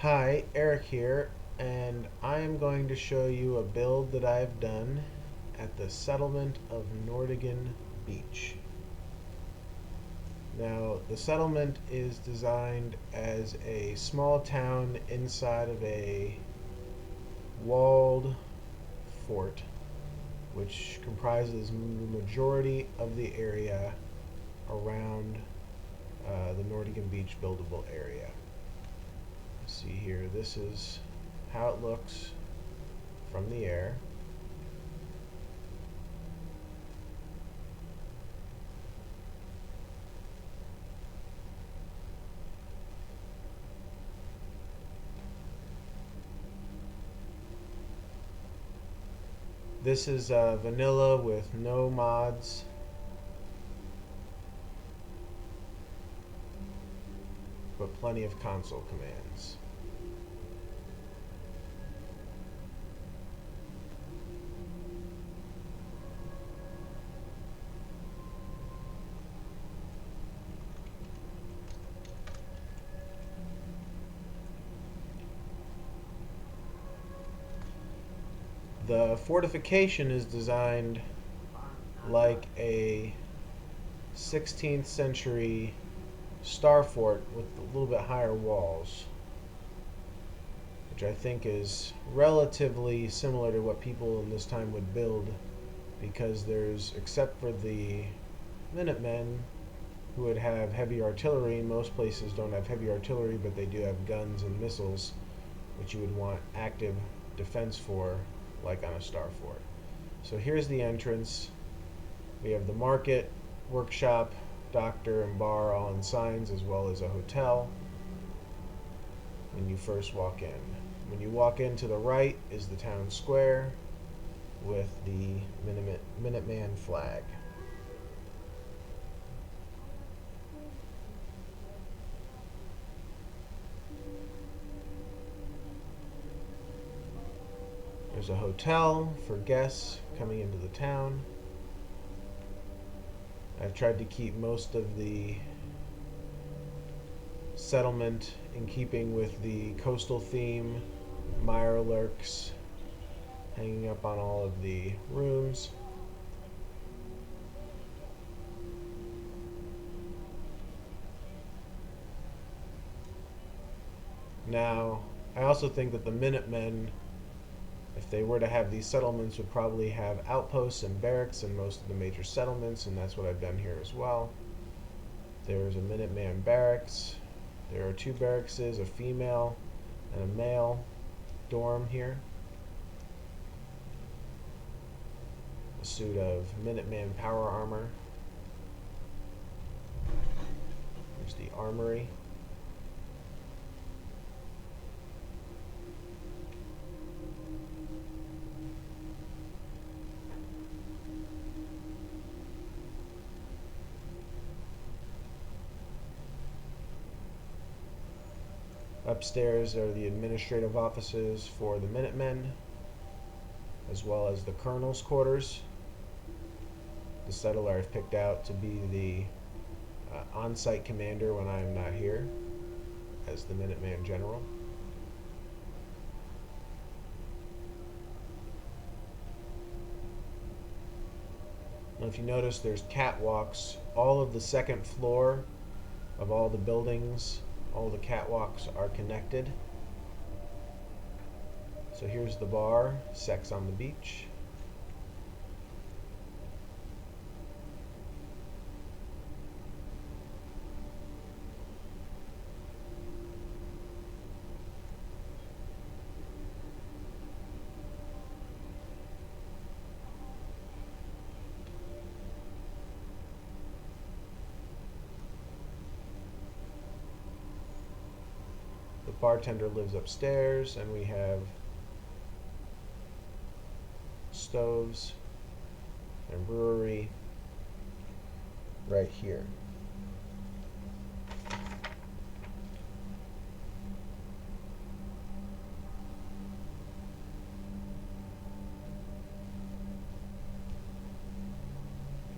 Hi, Eric here, and I am going to show you a build that I've done at the settlement of Nordhagan Beach. Now, the settlement is designed as a small town inside of a walled fort, which comprises the majority of the area around the Nordhagan Beach buildable area. See here, this is how it looks from the air. This is vanilla with no mods, but plenty of console commands. The fortification is designed like a 16th century star fort with a little bit higher walls, which I think is relatively similar to what people in this time would build, because there's, except for the Minutemen who would have heavy artillery, most places don't have heavy artillery, but they do have guns and missiles, which you would want active defense for, like on a star fort. So here's the entrance. We have the market, workshop, doctor, and bar all in signs, as well as a hotel when you first walk in. When you walk in, to the right is the town square with the Minuteman flag. There's a hotel for guests coming into the town. I've tried to keep most of the settlement in keeping with the coastal theme. Mirelurks hanging up on all of the rooms. Now, I also think that the Minutemen, if they were to have these settlements, would probably have outposts and barracks in most of the major settlements, and that's what I've done here as well. There's a Minuteman barracks. There are two barracks, a female and a male dorm here. A suit of Minuteman power armor. There's the armory. Upstairs are the administrative offices for the Minutemen, as well as the colonel's quarters. The settler I've picked out to be the on-site commander when I'm not here, as the Minuteman general. Now, if you notice, there's catwalks. All of the second floor of all the buildings, all the catwalks are connected. So here's the bar, Sex on the Beach. The bartender lives upstairs, and we have stoves and brewery right here.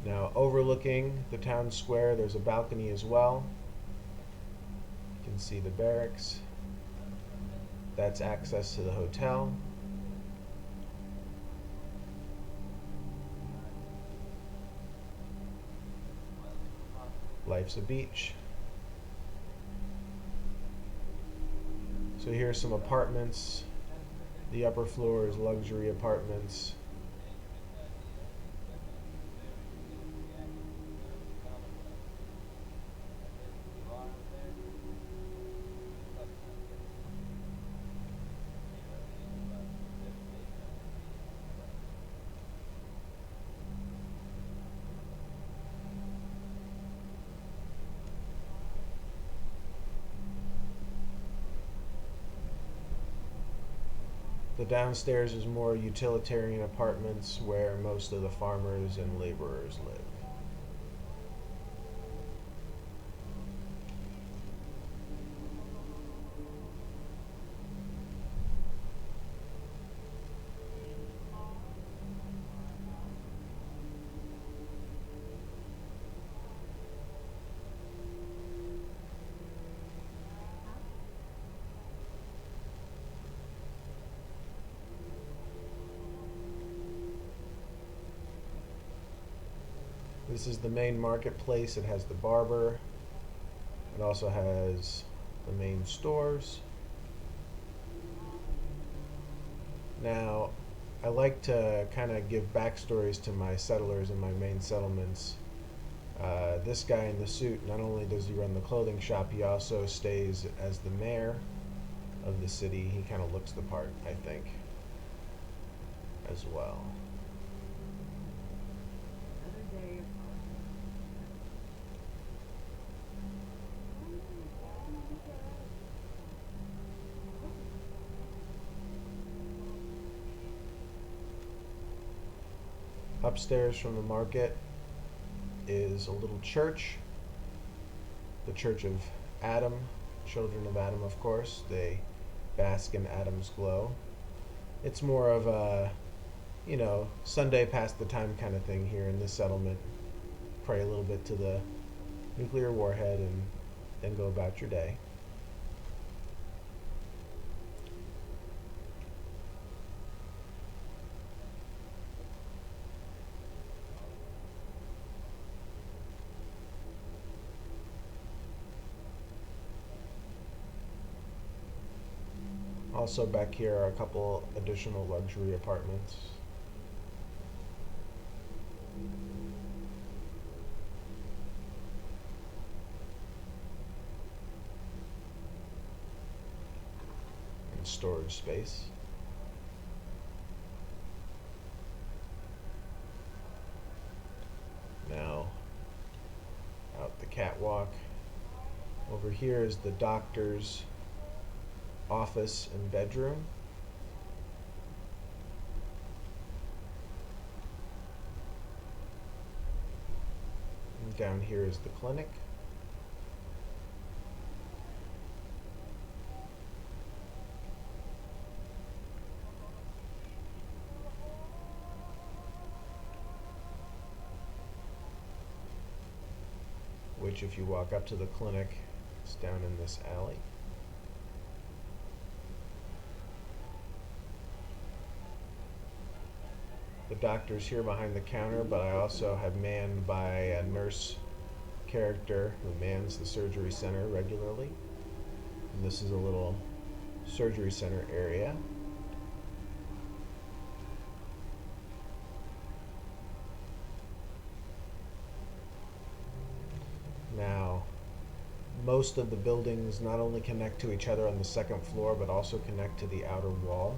Now, overlooking the town square, there's a balcony as well. You can see the barracks. That's access to the hotel. Life's a beach. So here's some apartments. The upper floor is luxury apartments. The downstairs is more utilitarian apartments where most of the farmers and laborers live. This is the main marketplace. It has the barber. It also has the main stores. Now, I like to kind of give backstories to my settlers in my main settlements. This guy in the suit, not only does he run the clothing shop, he also stays as the mayor of the city. He kind of looks the part, I think, as well. Upstairs from the market is a little church, the Church of Adam, children of Adam, of course. They bask in Adam's glow. It's more of a, Sunday pass the time kind of thing here in this settlement. Pray a little bit to the nuclear warhead and then go about your day. Also back here are a couple additional luxury apartments. And storage space. Now, out the catwalk. Over here is the doctor's office and bedroom. And down here is the clinic. Which, if you walk up to the clinic, is down in this alley. The doctor's here behind the counter, but I also have manned by a nurse character who mans the surgery center regularly. And this is a little surgery center area. Now, most of the buildings not only connect to each other on the second floor, but also connect to the outer wall.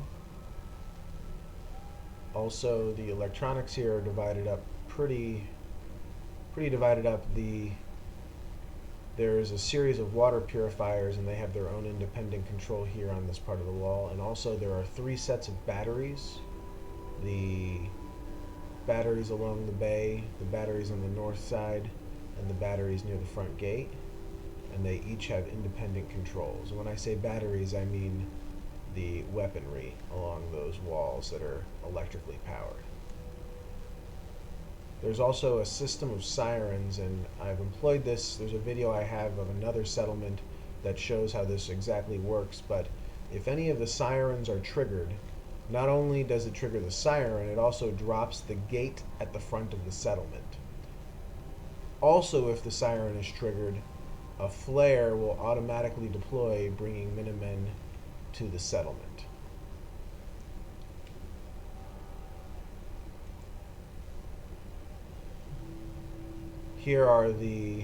Also, the electronics here are divided up pretty divided up. There's a series of water purifiers, and they have their own independent control here on this part of the wall. And also, there are 3 sets of batteries. The batteries along the bay, the batteries on the north side, and the batteries near the front gate. And they each have independent controls. And when I say batteries, I mean the weaponry along those walls that are electrically powered. There's also a system of sirens, and I've employed this. There's a video I have of another settlement that shows how this exactly works, but if any of the sirens are triggered, not only does it trigger the siren, it also drops the gate at the front of the settlement. Also, if the siren is triggered, a flare will automatically deploy, bringing Minutemen to the settlement. Here are the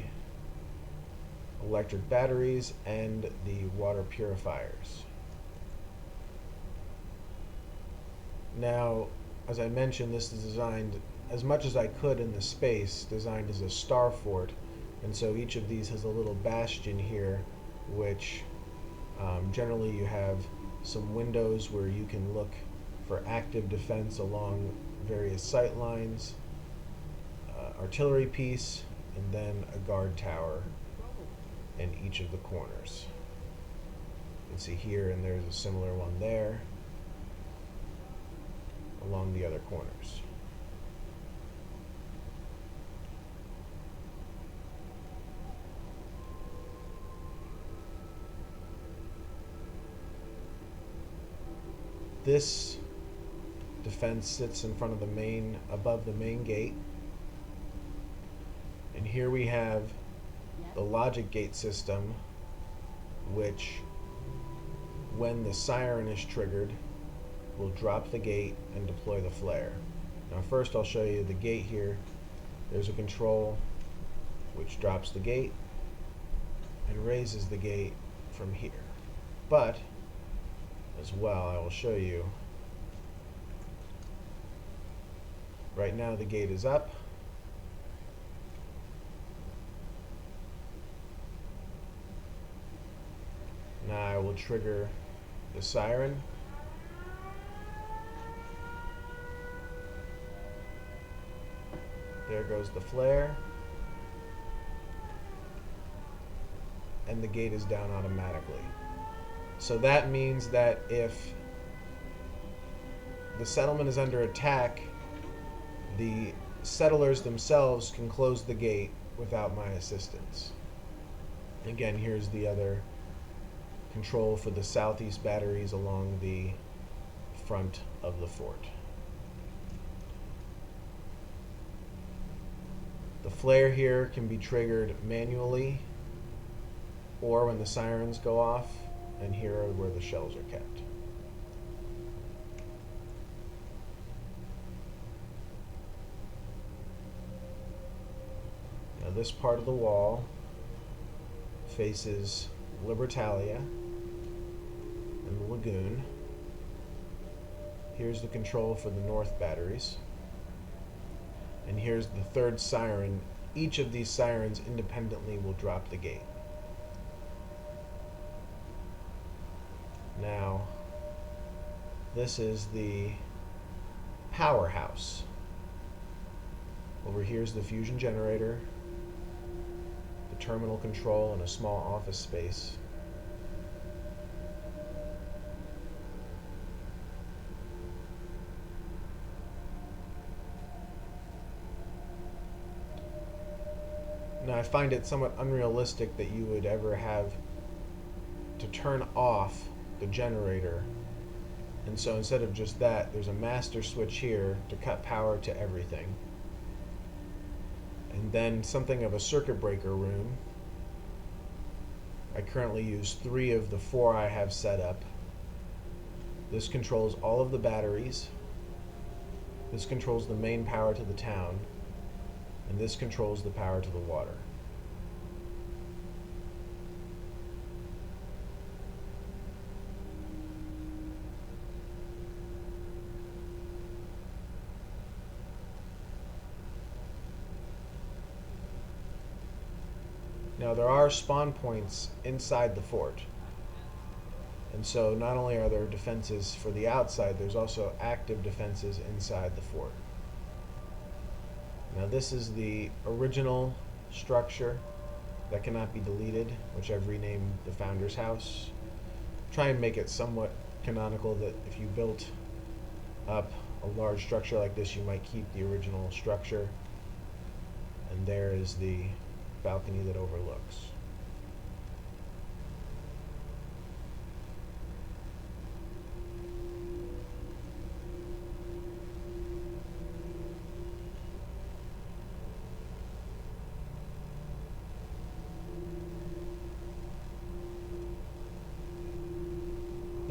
electric batteries and the water purifiers. Now, as I mentioned, this is designed as much as I could in the space, designed as a star fort, and so each of these has a little bastion here, which generally you have some windows where you can look for active defense along various sight lines, artillery piece, and then a guard tower in each of the corners. You can see here, and there's a similar one there along the other corners. This defense sits in front of above the main gate. And here we have the logic gate system, which, when the siren is triggered, will drop the gate and deploy the flare. Now first I'll show you the gate here. There's a control which drops the gate and raises the gate from here. But as well, I will show you, right now the gate is up. Now I will trigger the siren. There goes the flare. And the gate is down automatically. So that means that if the settlement is under attack, the settlers themselves can close the gate without my assistance. Again, here's the other control for the southeast batteries along the front of the fort. The flare here can be triggered manually or when the sirens go off, and here are where the shells are kept. Now this part of the wall faces Libertalia and the lagoon. Here's the control for the north batteries. And here's the third siren. Each of these sirens independently will drop the gate. Now, this is the powerhouse. Over here is the fusion generator, the terminal control, and a small office space. Now, I find it somewhat unrealistic that you would ever have to turn off the generator, and so instead of just that, there's a master switch here to cut power to everything, and then something of a circuit breaker room. I currently use 3 of the 4 I have set up. This controls all of the batteries, this controls the main power to the town, and this controls the power to the water. Now there are spawn points inside the fort, and so not only are there defenses for the outside, there's also active defenses inside the fort. Now this is the original structure that cannot be deleted, which I've renamed the Founder's House. Try and make it somewhat canonical that if you built up a large structure like this, you might keep the original structure. And there is the balcony that overlooks.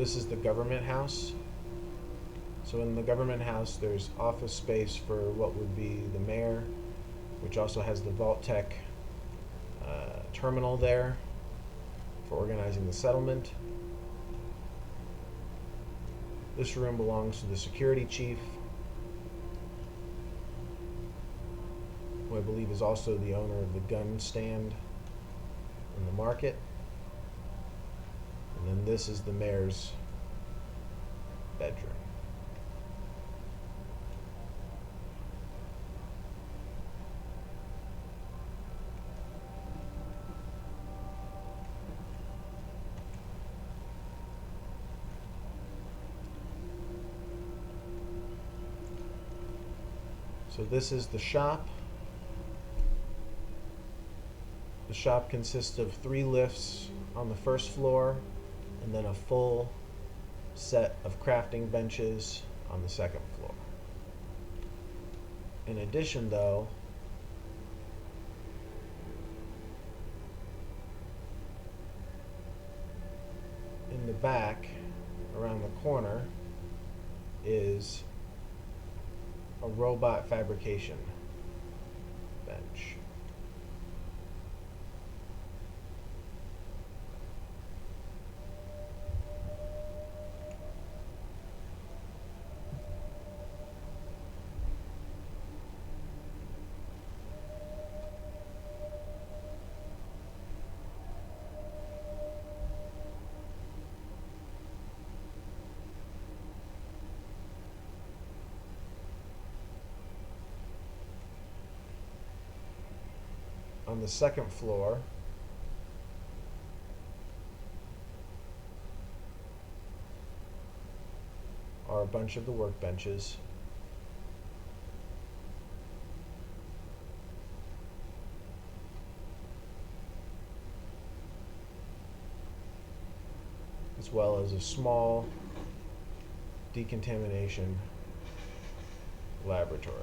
This is the government house. So in the government house, there's office space for what would be the mayor, which also has the Vault-Tec terminal there for organizing the settlement. This room belongs to the security chief, who I believe is also the owner of the gun stand in the market. And then this is the mayor's bedroom. So this is the shop. The shop consists of 3 lifts on the first floor and then a full set of crafting benches on the second floor. In addition, though, in the back, around the corner, is a robot fabrication bench. On the second floor, are a bunch of the workbenches. As well as a small decontamination laboratory.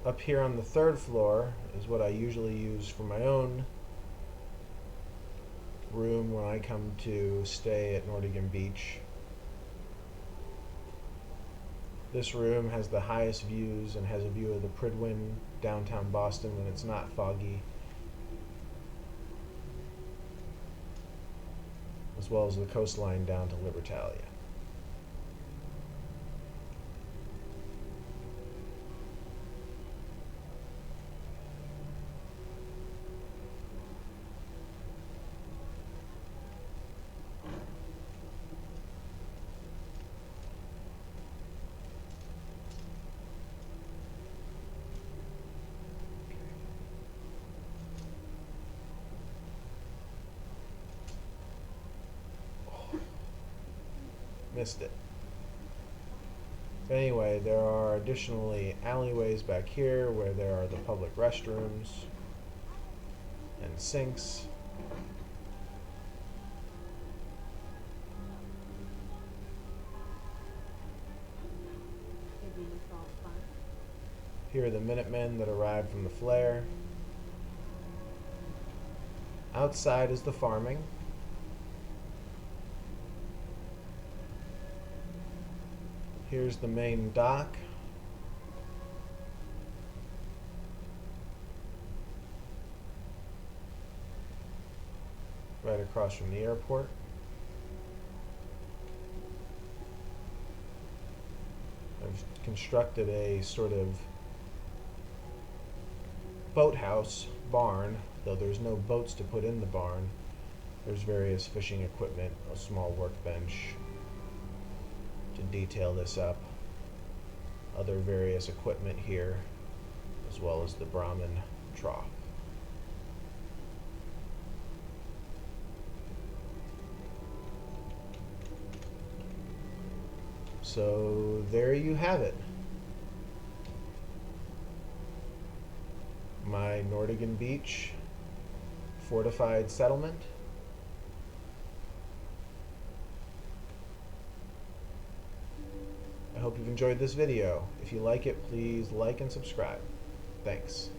Up here on the third floor is what I usually use for my own room when I come to stay at Nordhagan Beach. This room has the highest views and has a view of the Prydwen, downtown Boston, when it's not foggy, as well as the coastline down to Libertalia. Missed it. But anyway, there are additionally alleyways back here where there are the public restrooms and sinks. Here are the Minutemen that arrived from the flare. Outside is the farming. Here's the main dock. Right across from the airport. I've constructed a sort of boathouse barn, though there's no boats to put in the barn. There's various fishing equipment, a small workbench to detail this up, other various equipment here, as well as the Brahmin trough. So there you have it. My Nordhagan Beach fortified settlement. I hope you've enjoyed this video. If you like it, please like and subscribe. Thanks.